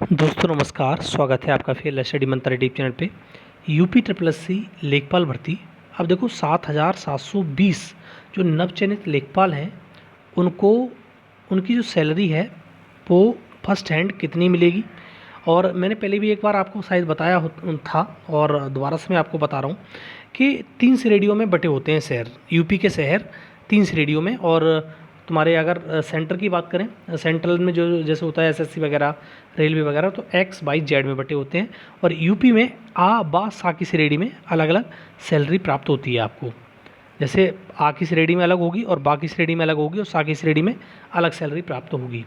दोस्तों नमस्कार, स्वागत है आपका फिर स्टडी मंत्र यूट्यूब चैनल पे। यूपी ट्रिपल एस सी लेखपाल भर्ती। अब देखो 7,720 जो नवचयनित लेखपाल हैं उनको उनकी जो सैलरी है वो फर्स्ट हैंड कितनी मिलेगी। और मैंने पहले भी एक बार आपको शायद बताया था और दोबारा से मैं आपको बता रहा हूँ कि 3 श्रेणियों में बटे होते हैं शहर। यूपी के शहर 3 श्रेणियों में, और तुम्हारे अगर सेंटर की बात करें, सेंट्रल में जो जैसे होता है एसएससी वगैरह, रेलवे वगैरह, तो एक्स वाई जेड में बटे होते हैं। और यूपी में आ बा सा की श्रेणी में अलग अलग सैलरी प्राप्त होती है आपको। जैसे आ की श्रेणी में अलग होगी और बा की श्रेणी में अलग होगी और सा की श्रेणी में अलग सैलरी प्राप्त होगी।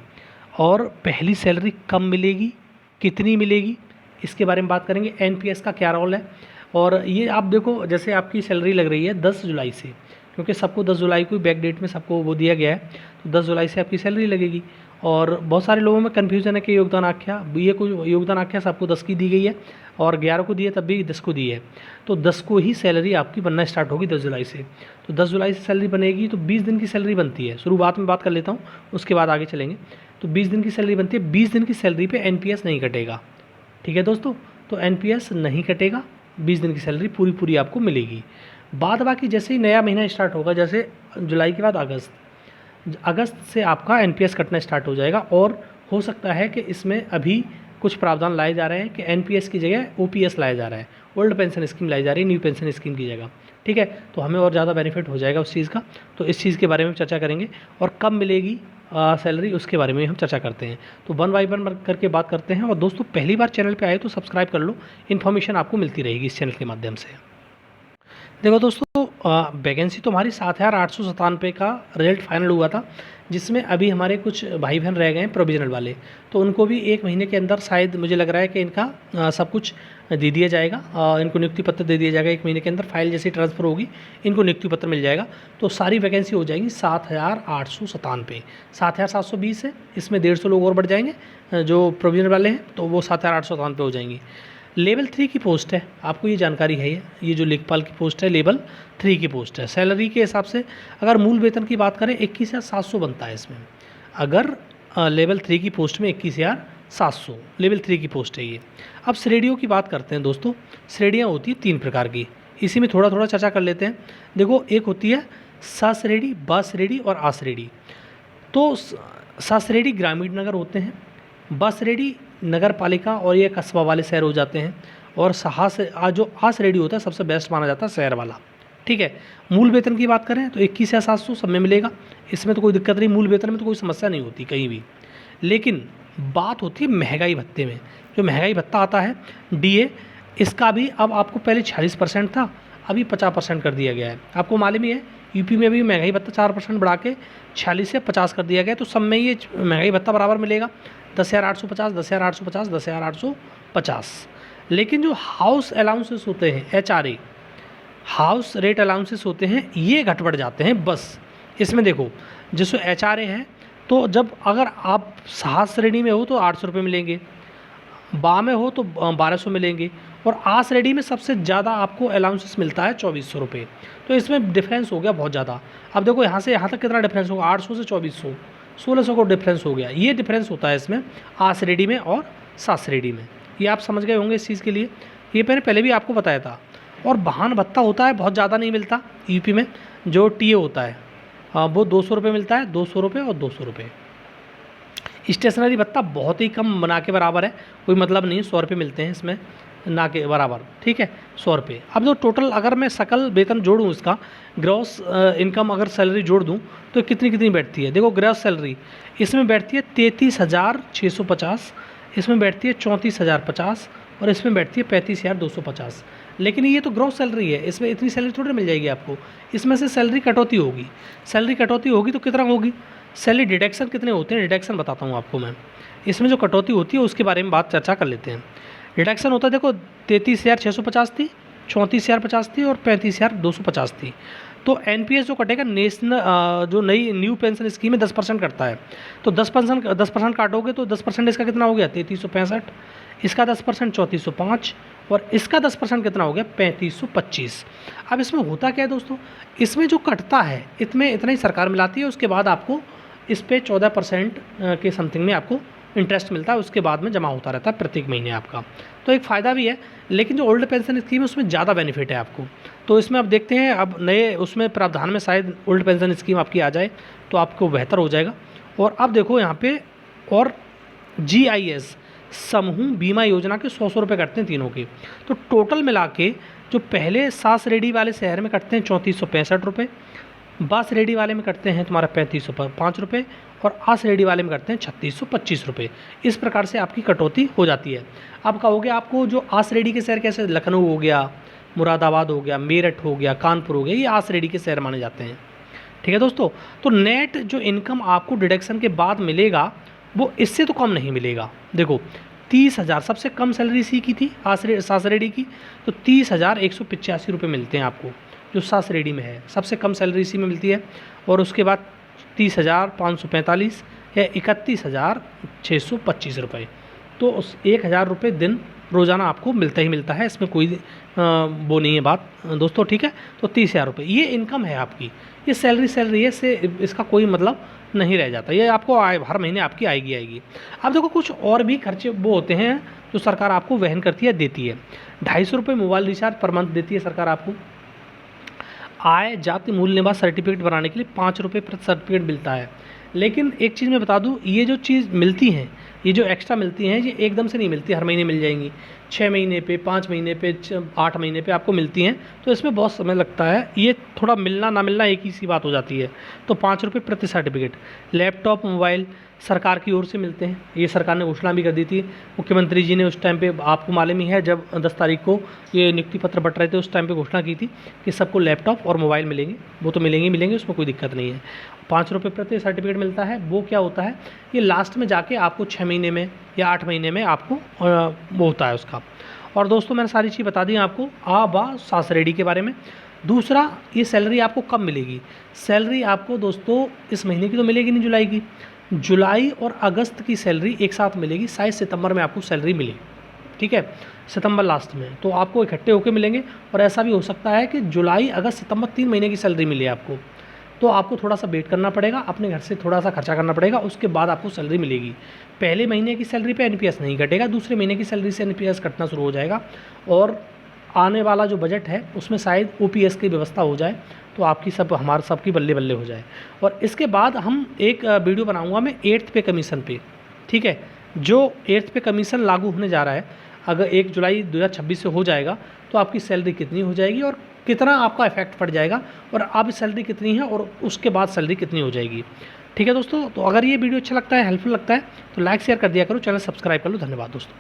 और पहली सैलरी कब मिलेगी, कितनी मिलेगी, इसके बारे में बात करेंगे। एनपीएस का क्या रोल है। और ये आप देखो, जैसे आपकी सैलरी लग रही है 10 जुलाई से, क्योंकि सबको 10 जुलाई को बैक डेट में सबको वो दिया गया है, तो 10 जुलाई से आपकी सैलरी लगेगी। और बहुत सारे लोगों में कन्फ्यूज़न है कि योगदान आख्या, ये कोई योगदान आख्या सबको 10 की दी गई है और 11 को दी है, तब भी 10 को दी है। तो 10 को ही सैलरी आपकी बनना स्टार्ट होगी 10 जुलाई से। तो 10 जुलाई से सैलरी बनेगी तो 20 दिन की सैलरी बनती है। शुरुआत में बात कर लेता हूँ, उसके बाद आगे चलेंगे। तो 20 दिन की सैलरी बनती है। 20 दिन की सैलरी पे एनपीएस नहीं कटेगा। ठीक है दोस्तों, तो एनपीएस नहीं कटेगा, 20 दिन की सैलरी पूरी पूरी आपको मिलेगी। बाद बाकी जैसे ही नया महीना स्टार्ट होगा, जैसे जुलाई के बाद अगस्त से आपका एनपीएस कटना स्टार्ट हो जाएगा। और हो सकता है कि इसमें अभी कुछ प्रावधान लाए जा रहे हैं कि एनपीएस की जगह ओपीएस लाया जा रहा है, ओल्ड पेंशन स्कीम लाई जा रही है न्यू पेंशन स्कीम की जगह। ठीक है, तो हमें और ज़्यादा बेनिफिट हो जाएगा उस चीज़ का। तो इस चीज़ के बारे में चर्चा करेंगे और कब मिलेगी सैलरी, उसके बारे में हम चर्चा करते हैं। तो वन बाई वन करके बात करते हैं। और दोस्तों पहली बार चैनल पे आए तो सब्सक्राइब कर लो, इन्फॉर्मेशन आपको मिलती रहेगी इस चैनल के माध्यम से। देखो दोस्तों, वैकेंसी तो हमारी 7,897 का रिजल्ट फाइनल हुआ था, जिसमें अभी हमारे कुछ भाई बहन रह गए हैं प्रोविजनल वाले, तो उनको भी 1 महीने के अंदर शायद मुझे लग रहा है कि इनका सब कुछ दे दिया जाएगा। इनको नियुक्ति पत्र दे दिया जाएगा 1 महीने के अंदर। फाइल जैसी ट्रांसफ़र होगी इनको नियुक्ति पत्र मिल जाएगा। तो सारी वैकेंसी हो जाएगी 7,897। 7,720 है, इसमें 150 लोग और बढ़ जाएंगे जो प्रोविजनल वाले हैं, तो वो 7,897 हो जाएंगी। लेवल 3 की पोस्ट है, आपको ये जानकारी है। ये जो लेखपाल की पोस्ट है लेवल 3 की पोस्ट है। सैलरी के हिसाब से अगर मूल वेतन की बात करें 21,700 बनता है इसमें। अगर लेवल 3 की पोस्ट में 21,700 लेवल 3 की पोस्ट है ये। अब श्रेणियों की बात करते हैं दोस्तों। श्रेणियाँ होती हैं 3 प्रकार की, इसी में थोड़ा थोड़ा चर्चा कर लेते हैं। देखो, एक होती है सा श्रेणी, बा श्रेणी और आ श्रेणी। तो सा श्रेणी ग्रामीण नगर होते हैं, बा श्रेणी नगर पालिका और ये कस्बा वाले शहर हो जाते हैं, और जो आ श्रेणी होता है सबसे बेस्ट माना जाता है शहर वाला। ठीक है, मूल वेतन की बात करें तो 21,700 सब में मिलेगा, इसमें तो कोई दिक्कत नहीं, मूल वेतन में तो कोई समस्या नहीं होती कहीं भी। लेकिन बात होती है महंगाई भत्ते में। जो महंगाई भत्ता आता है डीए, इसका भी अब आपको पहले 46% था, अभी 50% कर दिया गया है। आपको मालूम ही है यूपी में भी महंगाई भत्ता 4% बढ़ा के 46 से 50 कर दिया गया। तो सब में ये महंगाई भत्ता बराबर मिलेगा, 10,850, 10,850, 10,850। लेकिन जो हाउस अलाउंसेस होते हैं, HRA हाउस रेट अलाउंसेस होते हैं, ये घट बढ़ जाते हैं बस। इसमें देखो, जैसे HRA है तो जब अगर आप 7 श्रेणी में हो तो 800 रुपये मिलेंगे, बा में हो तो 1200 मिलेंगे, और आ श्रेणी में सबसे ज़्यादा आपको अलाउंसेस मिलता है 2400 रुपये। तो इसमें डिफरेंस हो गया बहुत ज़्यादा। अब देखो यहाँ से यहाँ तक कितना डिफरेंस होगा, 800 से 2400, 1600 का डिफरेंस हो गया। ये डिफरेंस होता है इसमें आ श्रेणी में और सा श्रेणी में। ये आप समझ गए होंगे इस चीज़ के लिए, ये मैंने पहले भी आपको बताया था। और वाहन भत्ता होता है, बहुत ज़्यादा नहीं मिलता यूपी में। जो टीए होता है वो 200 रुपये मिलता है, 200 रुपये और 200 रुपये। स्टेशनरी भत्ता बहुत ही कम, ना के बराबर है, कोई मतलब नहीं, 100 रुपये मिलते हैं इसमें, ना के बराबर। ठीक है, 100 रुपये। अब जो टोटल अगर मैं सकल वेतन जोड़ूँ, इसका ग्रॉस इनकम अगर सैलरी जोड़ दूँ तो कितनी बैठती है। देखो, ग्रॉस सैलरी इसमें बैठती है 33,650, इसमें बैठती है 34,050 और इसमें बैठती है 35,250। लेकिन ये तो ग्रॉस सैलरी है, इसमें इतनी सैलरी थोड़ी मिल जाएगी आपको। इसमें से सैलरी कटौती होगी। सैलरी कटौती होगी तो कितना होगी, सैलरी डिडक्शन कितने होते हैं, डिडक्शन बताता हूँ आपको मैं। इसमें जो कटौती होती है उसके बारे में बात चर्चा कर लेते हैं। डिडक्शन होता है, देखो 33,650 थी, 34,050 थी और 35,250 थी। तो एनपीएस जो कटेगा, नेशनल जो नई न्यू पेंशन स्कीम में 10% कटता है। तो 10% काटोगे तो 10% इसका कितना हो गया, 3365, इसका 10% 3405 और इसका 10% कितना हो गया, 3525। अब इसमें होता क्या है दोस्तों, इसमें जो कटता है इसमें इतना ही सरकार मिलाती है, उसके बाद आपको इस पर 14% के समथिंग में आपको इंटरेस्ट मिलता है, उसके बाद में जमा होता रहता है प्रत्येक महीने आपका। तो एक फ़ायदा भी है, लेकिन जो ओल्ड पेंशन स्कीम है उसमें ज़्यादा बेनिफिट है आपको। तो इसमें अब देखते हैं, अब नए उसमें प्रावधान में शायद ओल्ड पेंशन स्कीम आपकी आ जाए तो आपको बेहतर हो जाएगा। और अब देखो यहाँ पे, और GIS समूह बीमा योजना के 100 रुपये कटते हैं तीनों के। तो टोटल मिला के जो पहले सास रेडी वाले शहर में कटते हैं 3465 रुपये, बास रेडी वाले में कटते हैं तुम्हारा 3505 रुपये, और आस रेडी वाले में करते हैं 3625 रुपये। इस प्रकार से आपकी कटौती हो जाती है। अब कहोगे आपको जो आस रेडी के शहर कैसे, लखनऊ हो गया, मुरादाबाद हो गया, मेरठ हो गया, कानपुर हो गया, ये आस रेडी के शहर माने जाते हैं। ठीक है दोस्तों, तो नेट जो इनकम आपको डिडक्शन के बाद मिलेगा वो इससे तो कम नहीं मिलेगा। देखो 30,000 सबसे कम सैलरी इसी की थी, सास रेडी की, तो 30,185 रुपये मिलते हैं आपको जो सास रेडी में है, सबसे कम सैलरी इसी में मिलती है। और उसके बाद 30,545 या 31,625 रुपये, तो उस 1,000 रुपये दिन रोज़ाना आपको मिलता ही मिलता है, इसमें कोई वो नहीं है बात दोस्तों। ठीक है, तो 30,000 रुपये ये इनकम है आपकी, ये सैलरी है, इससे इसका कोई मतलब नहीं रह जाता, ये आपको हर महीने आपकी आएगी। अब देखो कुछ और भी खर्चे वो होते हैं जो सरकार आपको वहन करती है, देती है। 250 रुपये मोबाइल रिचार्ज पर मंथ देती है सरकार आपको। आय जाति मूल्य निवास सर्टिफिकेट बनाने के लिए 5 रुपये प्रति सर्टिफिकेट मिलता है। लेकिन एक चीज़ मैं बता दूं, ये जो चीज़ मिलती हैं, ये जो एक्स्ट्रा मिलती हैं, ये एकदम से नहीं मिलती, हर महीने मिल जाएंगी। 6 महीने पे, 5 महीने पे, 8 महीने पे आपको मिलती हैं, तो इसमें बहुत समय लगता है। ये थोड़ा मिलना ना मिलना एक ही सी बात हो जाती है। तो 5 रुपये प्रति सर्टिफिकेट। लैपटॉप मोबाइल सरकार की ओर से मिलते हैं, ये सरकार ने घोषणा भी कर दी थी। मुख्यमंत्री जी ने उस टाइम पे, आपको मालूम ही है, जब 10 तारीख को ये नियुक्ति पत्र बंट रहे थे, उस टाइम पे घोषणा की थी कि सबको लैपटॉप और मोबाइल मिलेंगे। वो तो मिलेंगे, उसमें कोई दिक्कत नहीं है। 5 रुपये प्रति सर्टिफिकेट मिलता है। वो क्या होता है, ये लास्ट में जाके आपको 6 महीने में या 8 महीने में आपको वो होता है उसका। और दोस्तों मैंने सारी चीज़ बता दी आपको सास रेडी के बारे में। दूसरा, ये सैलरी आपको कब मिलेगी? सैलरी आपको दोस्तों इस महीने की तो मिलेगी नहीं, जुलाई की। जुलाई और अगस्त की सैलरी एक साथ मिलेगी, शायद सितंबर में आपको सैलरी मिले। ठीक है, सितंबर लास्ट में, तो आपको इकट्ठे होकर मिलेंगे। और ऐसा भी हो सकता है कि जुलाई अगस्त सितंबर 3 महीने की सैलरी मिले आपको, तो आपको थोड़ा सा वेट करना पड़ेगा, अपने घर से थोड़ा सा खर्चा करना पड़ेगा, उसके बाद आपको सैलरी मिलेगी। पहले महीने की सैलरी पे NPS नहीं कटेगा, दूसरे महीने की सैलरी से NPS कटना शुरू हो जाएगा। और आने वाला जो बजट है उसमें शायद OPS की व्यवस्था हो जाए, तो आपकी हमारे सबकी बल्ले बल्ले हो जाए। और इसके बाद हम एक वीडियो बनाऊंगा मैं 8th पे कमीशन पे। ठीक है, जो 8th पे कमीशन लागू होने जा रहा है, अगर 1 जुलाई 2026 से हो जाएगा, तो आपकी सैलरी कितनी हो जाएगी और कितना आपका इफेक्ट पड़ जाएगा, और अब सैलरी कितनी है और उसके बाद सैलरी कितनी हो जाएगी। ठीक है दोस्तों, तो अगर ये वीडियो अच्छा लगता है, हेल्पफुल लगता है, तो लाइक शेयर कर दिया करो, चैनल सब्सक्राइब कर लो। धन्यवाद दोस्तों।